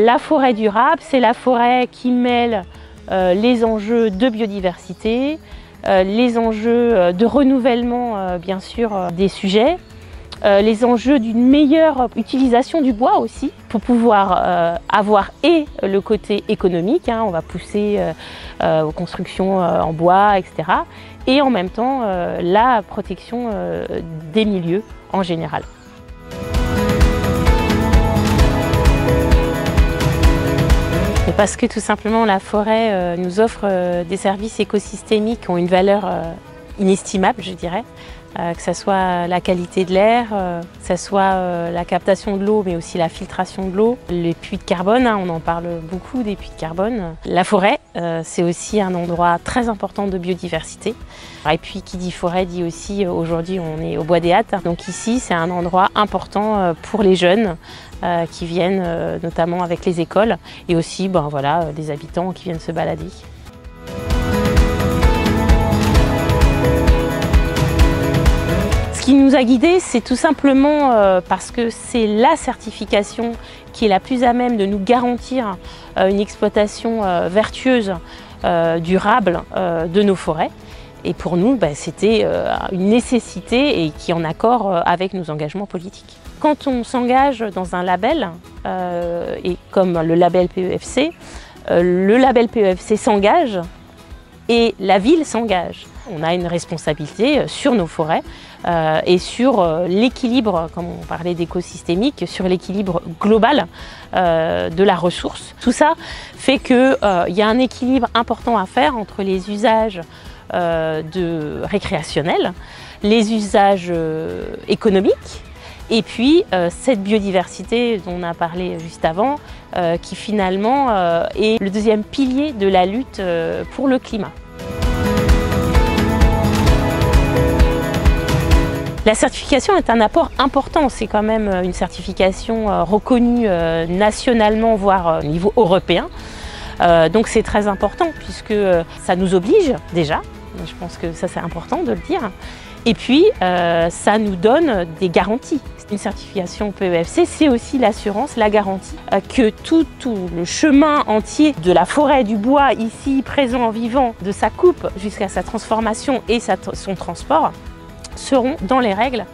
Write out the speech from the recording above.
La forêt durable, c'est la forêt qui mêle les enjeux de biodiversité, les enjeux de renouvellement, bien sûr, des sujets, les enjeux d'une meilleure utilisation du bois aussi, pour pouvoir avoir et le côté économique, on va pousser aux constructions en bois, etc. Et en même temps, la protection des milieux en général. Et parce que tout simplement la forêt nous offre des services écosystémiques qui ont une valeur inestimable, je dirais. Que ce soit la qualité de l'air, que ce soit la captation de l'eau, mais aussi la filtration de l'eau, les puits de carbone, on en parle beaucoup des puits de carbone. La forêt, c'est aussi un endroit très important de biodiversité. Et puis qui dit forêt dit aussi, aujourd'hui on est au Bois des Hâtes, donc ici c'est un endroit important pour les jeunes qui viennent notamment avec les écoles et aussi voilà, des habitants qui viennent se balader. Ce qui nous a guidés, c'est tout simplement parce que c'est la certification qui est la plus à même de nous garantir une exploitation vertueuse, durable de nos forêts. Et pour nous, c'était une nécessité et qui est en accord avec nos engagements politiques. Quand on s'engage dans un label, et comme le label PEFC s'engage et la ville s'engage. On a une responsabilité sur nos forêts et sur l'équilibre, comme on parlait d'écosystémique, sur l'équilibre global de la ressource. Tout ça fait qu'il y a un équilibre important à faire entre les usages récréationnels, les usages économiques, et puis cette biodiversité dont on a parlé juste avant, qui finalement est le deuxième pilier de la lutte pour le climat. La certification est un apport important, c'est quand même une certification reconnue nationalement, voire au niveau européen. Donc c'est très important puisque ça nous oblige déjà, je pense que ça c'est important de le dire, et puis ça nous donne des garanties. Une certification PEFC, c'est aussi l'assurance, la garantie que tout le chemin entier de la forêt, du bois ici présent en vivant, de sa coupe jusqu'à sa transformation et son transport, seront dans les règles